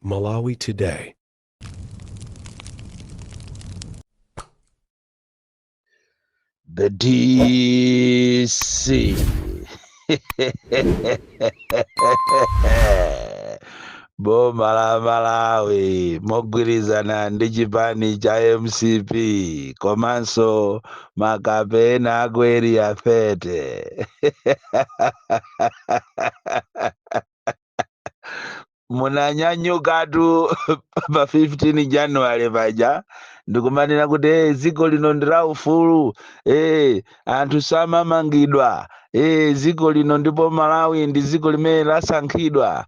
Malawi Today. The DC. Boma la Malawi mogwirizana ndi chipani cha MCP komanso makapena akweri afete. Munanyanyukatu pa 15 January paja ndikumanena kuti dziko lino ndi la ufulu, anthu samamangidwa, dziko lino ndipo Malawi ndi dziko limene lasankhidwa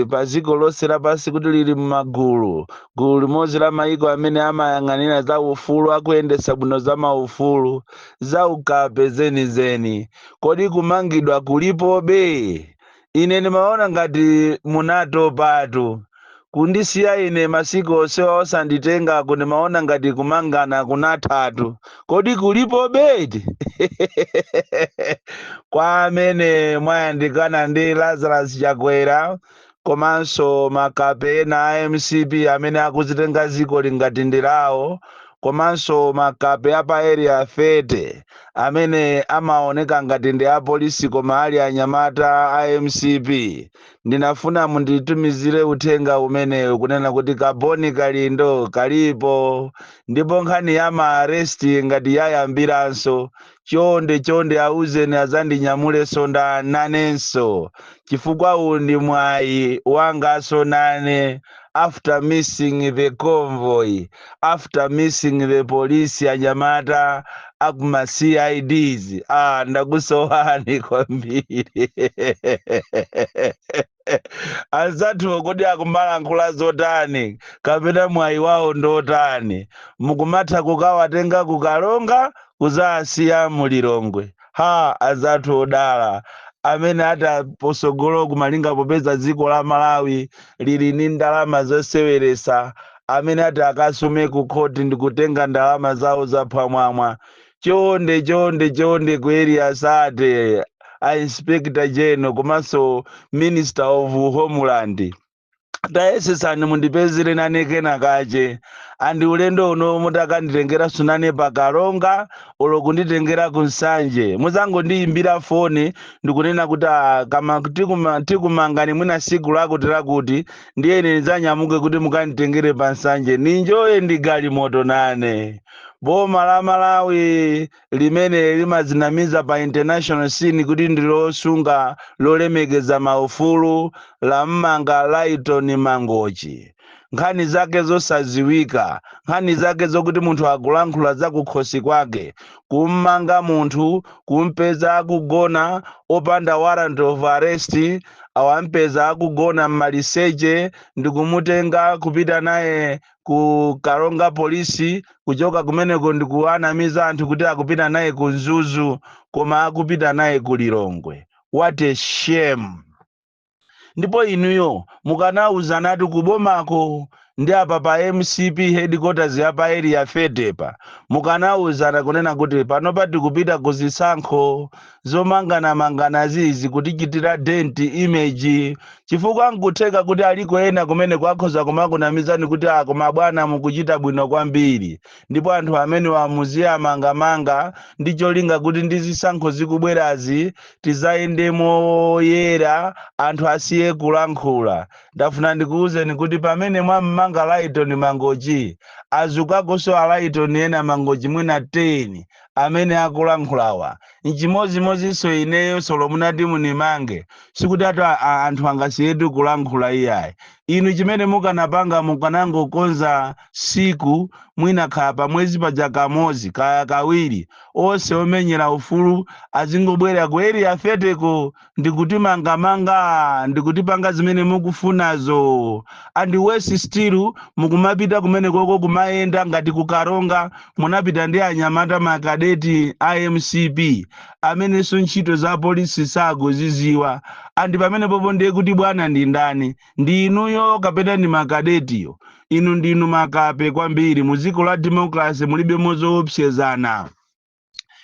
pa dziko lonse lapansi kuti lili m'magulu, gulu limodzi la mayiko amene amayang'anira za ufulu, akuyendetsa bwino za maufulu, za ukape zenizeni. Kodi kumangidwa kulipobe? Ine ndimaona ngati munatopatu kundisiya ine masiku onsewa osanditenga kundimaona ngati kumangana kunathatu. Kodi kulipo beti? Kwa amene mwayandikana ndi Lazarus Chakwera komanso makapena a MCP amene akuzitenga dziko lingati ndi lawo, komanso makape apa area fete amene amaoneka ngati ndi apolisi koma ali anyamata a MCP. Ndinafuna munditumizire uthenga umenewu kunena kuti kaboni kalindo kalipo, ndipo nkhani ya maaresti ngati yayambiranso. Chonde auzeni azandinyamulenso nanenso, chifukwa uwu ndi mwayi wangaso nane. After missing the convoy, after missing the police anyamata akuma CIDs, ndakusowani kwambiri. Anzathu kodi akumalankhula zotani kapena mwayi wawo ndotani? Mukumatha kukawatenga kukalonga kuzasiya mulilongwe. Anzathu odala amene ataposogolo kumalinga popeza dziko la Malawi lili ni ndalama zoseweresa, amene ati akasume ku khoti ndikutenga ndalama zawo zapamwamwa. Chonde ku area sate a Inspector General komanso Minister of Homeland, tayesesani mundipezere nane kena kache. Andi ulendo uno mutakanditengera sunane pakalonga olo kunditengera kunsanje, muzango ndiyimbira foni ndikunena kuti kama tikumangani mwina siku lakuti ndiye nizanyamuke kuti mukanditengere pansanje ninjoye ndi galimoto nane. Boma la Malawi limene limazinamiza pa international scene kuti ndilosunga lolemekeza maufulu la mmanga Layton Mangochi. Nkhani zake zosaziwika, nkhani zake zokuti munthu akulankhula za kukhosi kwake, kummanga munthu, kumpeza akugona opanda warrant of arrest, awampeza akugona m'maliseche ndikumutenga kupita naye ku Kalonga polisi, kuchoka kumeneko ndikuanamiza anthu kuti akupita naye ku Nzuzu koma akupita naye ku Lilongwe. What a shame! Ndipo inuyo mukanawuzanatu kubomako ndi apa pa MCP headquarters ya pa area fetepa, mukanawuzana kunena kuti panopa tikupita kuzisankho zomangana zizi kutichitira dent image, chifukwa nkutheka kuti aliko ena kumene kwakhoza kumakunamizani kuti koma bwana mukuchita bwino kwambiri, ndipo anthu amene wamuziya mangamanga ndi cholinga kuti ndi zisankho zikubwerazi tizayende moyera, anthu asiye kulankhula. Ndafuna ndikuwuzeni kuti pamene mwamanga Layton Mangochi, azukakonso a Layton ena Mangochi mwina 10 amene akulankhulawa. Nchimozimozinso ineyo solo munati munimange, sikuti anthu angasiyetu kulankhula iyayi. Inu chimene mukanapanga mukanangokonza siku mwina khala pa mwezi paja kamodzi kaya kawiri, onse omenyera ufulu azingobwera ku area feteko ndikuti mangamanga ndikutipanga zimene mukufunazo. And wesi still mukumapita kumene koko kumayenda ngati kukalonga munapita ndi anyamata makadeti IMCP amene so ntchito za polisi sakuziziwa. Andi pamene popo ndiye kuti bwana ndi ndani? Ndi inuyo kapena ndi makadetiyo? Inu ndinu makape kwambiri, muziko la democracy mulibe mozoopsezana.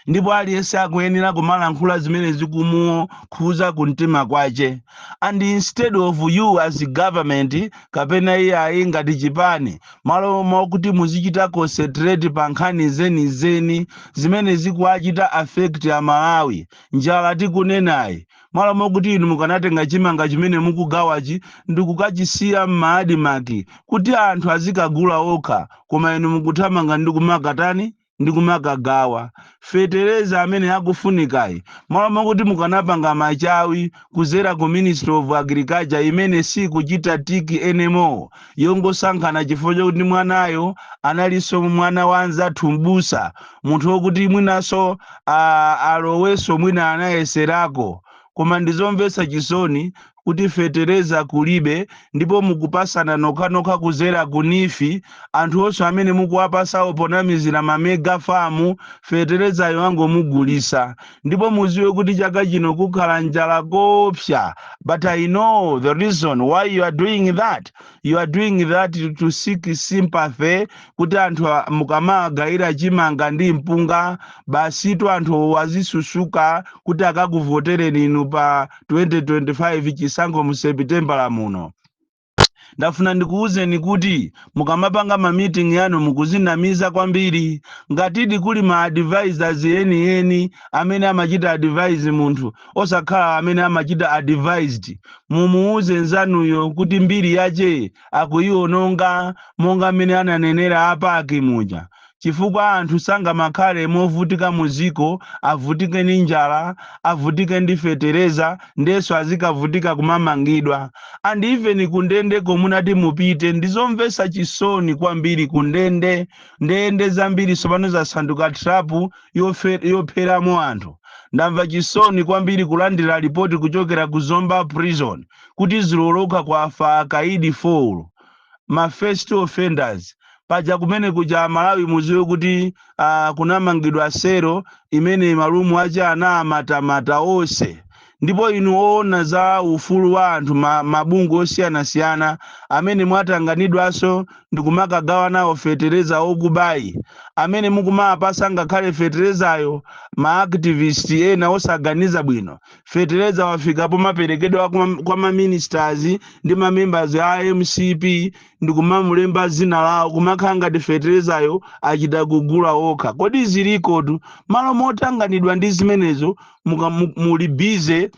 ndipo aliyense akuyenera kumalankhula zimene zikumukhuza kumtima kwace. And instead of you as a government kapena iyayi ngati chipani malo mokuti muzichita concentrate pa nkhani zenizeni zimene zikuachita affect Amalawi, njala tikunenayi, malo mokuti inu mukanatenga chimanga chimene mukugawachi ndikukachisiya m'maadimaki kuti anthu azikagula okha, koma inu mukuthamanga ndi kumakatani ndi kumakagawa. Fetereza amene akufunikayi malo mokuti mukanapanga machawi kuzera ku Ministry of Agriculture imene sikuchita tiki anymore, yongosankhana chifukwa chokuti mwanayo analinso mwana wa anzathu m'busa, munthu wokuti mwinaso aloweso mwina anayeserako. Koma ndizomvetsa chisoni kuti fetereza kulibe ndipo mukupasana nokhanokha kuzera kunifi anthu onse amene mukuwapasawo ponamizira mamega famu feterezayo angomugulisa. Ndipo muziwe kuti chaka chino kukhala njala kopsa. But I know the reason why you are doing that. You are doing that to seek sympathy, kuti anthu mukamagayira chimanga ndi mpunga basitu anthu wazisusuka kuti akakuvotereni inu pa 2025 chisankho mu September muno. Ndafuna ndikuuzeni kuti mukamapanga ma meeting yanu mukuzinamiza kwambiri, ngatidi kuli ma advisors eni amene amachita advise munthu osakhala amene amachita advised. Mumuuze nzanuyo kuti mbiri yache akuyiononga monga amene ananenera apaki muja. Chifukwa anthu sanga makhale movutika muziko, avutike ndi njala, avutike ndi fetereza, ndeso azikavutika kumamangidwa. And even kundende komunati mupite ndizomvetsa chisoni kwambiri kundende, ndende zambiri sopano zasanduka trapu yopheramo anthu. Ndamva chisoni kwambiri kulandira ripoti kuchokera ku Zomba prison kuti ziloloka kwa afa akaidi 4 ma first offenders. Paja kumene kuja Malawi muziwe kuti kunamangidwa sero imene malumu aja anamatamata onse. Ndipo inu ona za ufulu wa anthu mabungu osiyana-siyana amene mwatanganidwaso ndikumakagawa nawo fetereza okubayi amene mukumapasa ngakhale feterezayo ma activist ena osaganiza bwino. Fetereza wafikapo maperekedwa kwa ma ministers ndi ma members a MCP ndikumamulemba zina lawo kumakhala ngati feterezayo achita kugula okha. Kodi zilikotu malo motanganidwa ndi zimenezo muli bize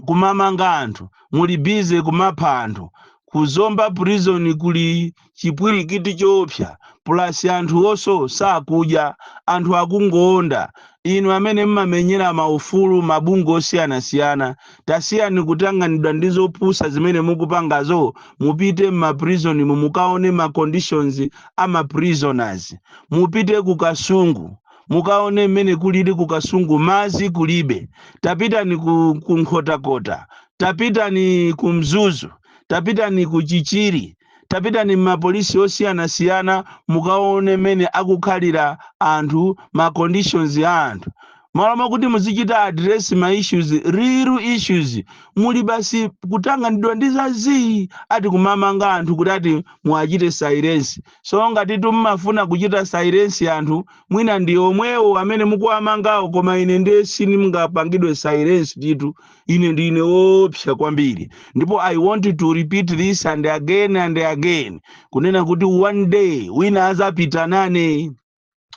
kumamanga anthu, muli bize kumapha anthu. Ku Zomba prison kuli chipwirikiti choopsa plus anthu oso sakudya, anthu akungoonda. Inu amene mmamenyera maufulu mabungu osiyana-siyana tasiyani kutanganidwa ndizopusa zimene mukupangazo, mupite mma prison mukaone ma conditions ama prisoners. Mupite ku Kasungu mukaone mmene kulili ku Kasungu mazi kulibe. Tapita ni ku Nkhotakota, tapita ni ku Mzuzu, tapita ni ku Chichiri, tapita ni mapolisi osiyana-siyana mukaone mmene akukhalira anthu ma conditions ya anthu. Malama kuti muzichita address ma issues, real issues, muli basi kutanganidwa ndizazi ati kumamanga anthu kuti ati muachite silence. So ngati tumafuna kuchita silence anthu mwina ndi omwewo amene mukuwamangawo, koma ine ndiye sinimungapangidwe silence titu, ine ndine opsa kwambiri. Ndipo I want to repeat this and again kunena kuti one day wina azapita nane,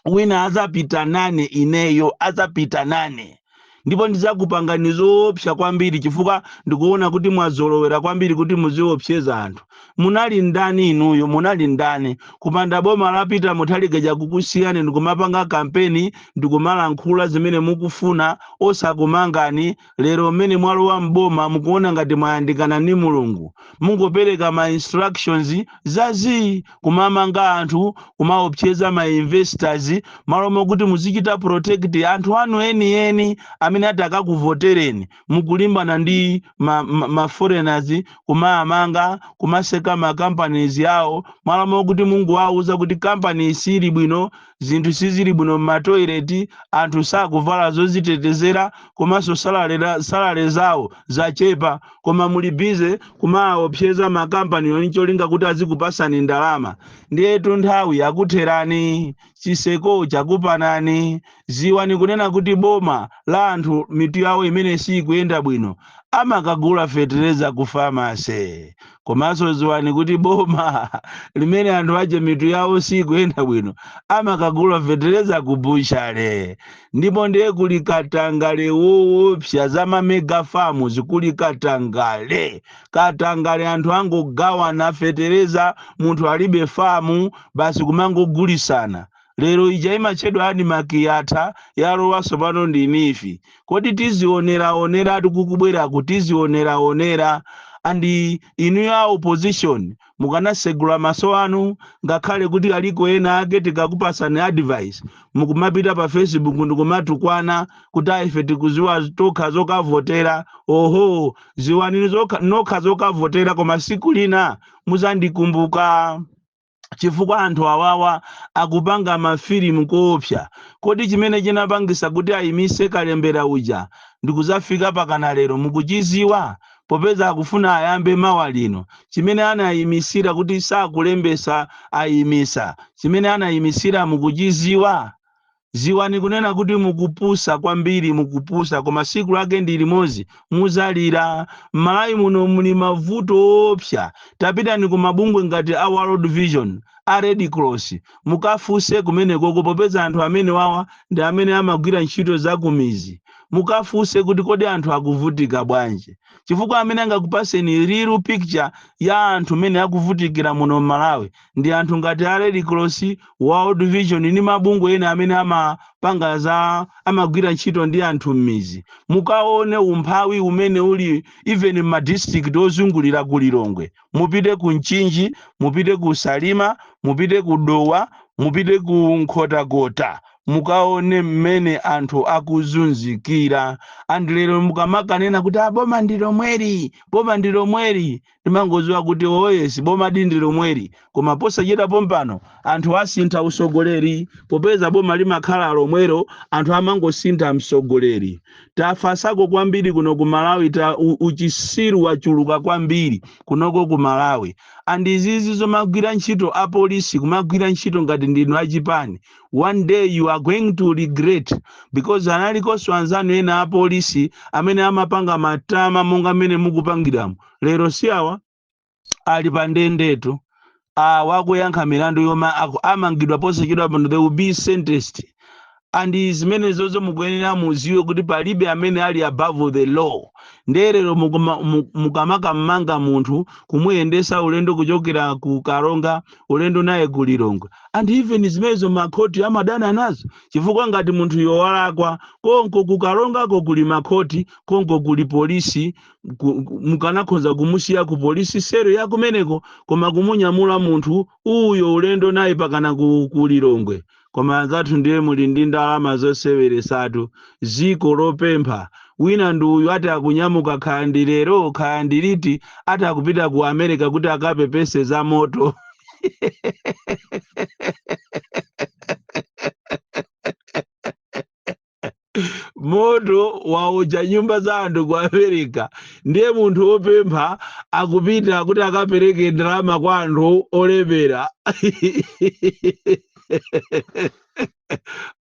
wina azapita nane, ineyo azapita nane. Ndipo ndizakupanganizo opsa kwambiri chifukwa ndikuona kuti mwazolowera kwambiri kuti muziopseza anthu. Munali ndani inuyo, munali ndani kupanda boma lapita muthaligeja kukusiyane ndikumapanga kampeni ndikumalankhula zimene mukufuna osakumangani. Lero mmene mwalowa mboma mukuona ngati mwayandikana ni Mulungu, mungopereka ma instructions zazi kumamanga anthu, kumaopseza ma investors malo mokuti muzichita protect anthu anu eni amene atakakuvotereni mukulimbana ndi ma foreigners kumamanga kumaseka ma companies yawo malo mokuti Mungu wauza kuti company sili bwino, zinthu sizili bwino ma toilet, anthu sakuvala zozitetezera komanso salary zawo zachepa, koma muli bize kumaopseza ma company yonicholinga kuti azikupasani ndalama. Ndiye nthawi yakutherani, chiseko chakupanani. Ziwani kunena kuti boma la anthu mitu yawo imene sikuyenda bwino amakagula fetereza ku famasi. Komanso ziwani kuti boma limene anthu aje mitu yawo sikuyenda bwino amakagula fetereza ku buchale. Ndipo ndiye kuli katangale woopsa za mamega farms, kuli katangale anthu angogawana fetereza, munthu alibe famu basi kumangogulisana. Lero ija imatchedwa animakiyatha yalowaso pano ndi nifi. Kodi tizionera tikukubwera kuti tizionera. Andi inu ya opposition mukanasegula maso anu, ngakhale kuti aliko ena ake tikakupasani advice mukumapita pa Facebook ndikumatukwana kuti ife tikuziwa tokha zokavotera. Oho, ziwani nokha zokavotera, koma siku lina muzandikumbuka. Chifukwa anthu awawa akupanga mafilimu koopsa. Kodi chimene chinapangisa kuti ayimise kalembera uja ndikuzafika pakana lero mukuchiziwa? Popeza akufuna ayambe mawa lino. Chimene anayimisira kuti sakulembesa ayimisa, chimene anayimisira mukuchiziwa? Ziwani kunena kuti mukupusa kwambiri, mukupusa, koma siku lake ndi limodzi muzalira. Malawi muno muli mavuto opsa. Tapitani ku mabungwe ngati a World Vision, a Red Cross, mukafuse kumeneko, popeza anthu amene wawa ndi amene amagwira ntchito za kumizi. Mukafuse kuti kodi anthu akuvutika bwanji. Chifukwa amene angakupaseni real picture ya anthu amene akuvutikira muno Malawi ndi anthu ngati a Red Cross, World Vision ni mabungwe ena amene amagwira ntchito ndi anthu m'mizi. Mukaone umphawi umene uli even ma district ozungulira ku Lilongwe. Mupite ku Nchinji, mupite ku Salima, mupite ku Dowa, mupite ku Nkhotakota, mukaone mmene anthu akuzunzikira. Andi lero mukamakanena kuti boma ndilo mweri, timangoziwa kuti oyesi boma ndilo mweri, koma posachita pompano anthu asintha usogoleri. Popeza boma limakhala lomwero, anthu amangosintha msogoleri. Tafasako kwambiri kuno ku Malawi, uchisiru wachuluka kwambiri kunoko ku Malawi. Andi izizi zomagwira ntchito a polisi, kumagwira ntchito ngati ndinu achipani. One day you are going to regret, because analikonso anzanu ena a polisi amene amapanga matama monga mene mukupangiramo. Lero si awa ali pa ndendetu, wakuyankha milandu yoma amangidwa posachedwa pano, they will be sentenced. Andi zimene zozo mukuyenera muziwe kuti palibe amene ali above the law. Nderero mukamaka mmanga munthu kumuyendesa ulendo kuchokera ku Karonga ulendo naye ku Lilongwe. And even zimenezo makhoti amadana nazo, chifukwa ngati munthu yowalakwa konko ku Karonga ko kuli makhoti, konko kuli polisi, mukanakhoza kumusiya ku polisi sero ya kumeneko, koma kumunyamula munthu uyo ulendo naye pakana ku Lilongwe. Koma zathu ndiye muli ndi ndalama zoseweresatu, ziko lopempha. Wina ndi uyu ati akunyamuka khandi lero, khandi liti ati akupita ku America kuti akape pese za moto. Moto wauja nyumba za anthu ku America. Ndiye munthu wopempha akupita kuti akapereke ndalama kwa anthu olemera.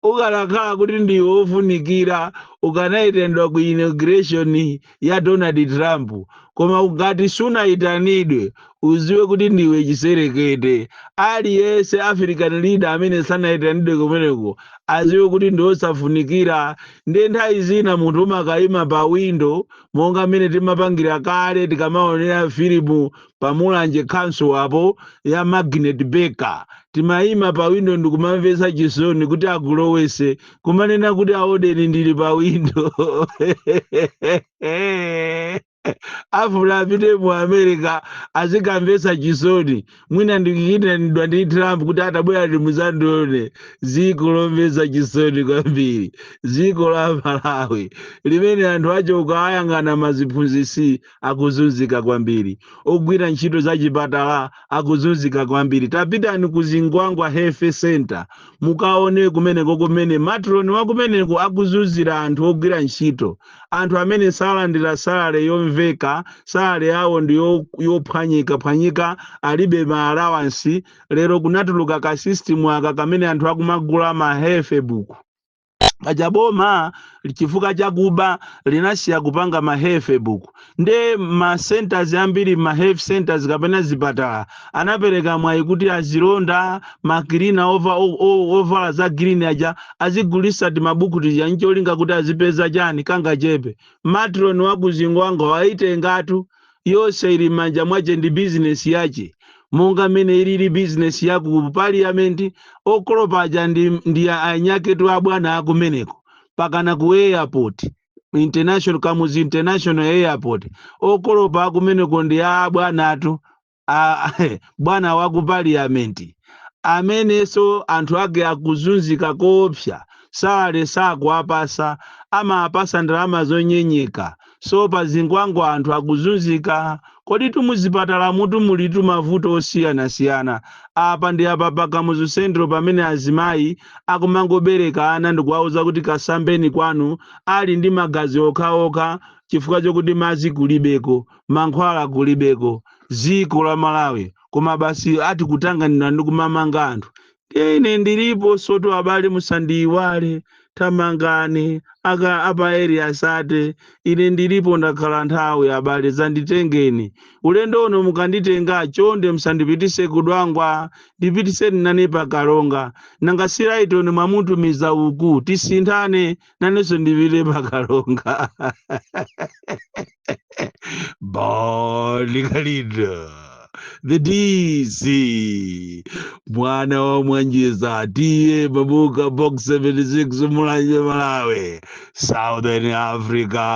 Ukanakhala kuti ndiwe wofunikira ukanayitendwa ku inauguration ya Donald Trump, koma ngati sunayitanidwe uziwe kuti ndiwe chiserekete. Aliyense African leader amene sanayitanidwe kumeneko aziwe kuti ndi osafunikira. Ndi nthawi zina munthu umakayima pa window monga mmene timapangira kale tikamaonera filimu pamulanje council apo ya Magnet Baker. Timayima pa window ndikumamvesa chisoni kuti akulowese, kumanena kuti aodeni ndili pa window. Afula apite mu America azikamvesa chisoni. Mwina ndikiyitanidwa ndi Trump kuti atabwera limuzandione. Ziko lomvesa chisoni kwambiri, ziko la Malawi limene anthu acho ukawayang'ana maziphunzisi akuzunzika kwambiri, ogwira ntchito za chipatala akuzunzika kwambiri. Tapitani ku Zingwangwa Health Center mukaone kumeneko, kumene matron wakumeneko akuzunzira anthu ogwira ntchito, anthu amene salandira salary yomve veka sale yawo ndiyo yophwanyika alibe ma allowance. Lero kunatuluka ka system aka kamene anthu akumagula ma health book kajaboma chifukwa chakuba linasiya kupanga ma health book nde ma centers ambiri ma health centers kapena zipatala anapereka mwayi kuti azilonda makirina ovala za green aja azigulisa ti mabuku tija ncholinga kuti azipeza chani kanga chepe. Matron wakuzingo wanga waitengatu yose ili manja mwache ndi business yache monga mene ilili business yaku ku parliament okolopaja ndi anyaketu abwana akumeneko pakana ku airport international Kamuzu International Airport okolopa akumeneko ndi abwana atu bwana waku parliament amene so anthu ake akuzunzika koopsa sale sakuapasa amapasa ndalama zonyenyeka so pazingwango anthu akuzunzika. Kodi tumuzipatala mutu mulitu mavuto osiyana apa ndi apa pa Kamuzu Central pamene azimayi akumangobereka ana ndikuwauza kuti kasambeni kwanu ali ndi magazi okhaokha chifukwa chokuti mazi kulibeko mankhwala kulibeko ziko la Malawi koma basi ati kutanganira ndi kumamanga anthu. Ine ndilipo soto abale musandiyiwale tamangani apa area sate ine ndilipo ndakhala nthawi abale zanditengeni ulendo uno mukanditenga chonde musandipitise kudwangwa ndipitiseni nane pakalonga nanga siraitoni mwamutumiza uku tisinthane nanenso ndipite pakalonga. Likalida the DC mwana wa Mwanjiza tiye babuka box 76 Mulanje Malawi Southern Africa.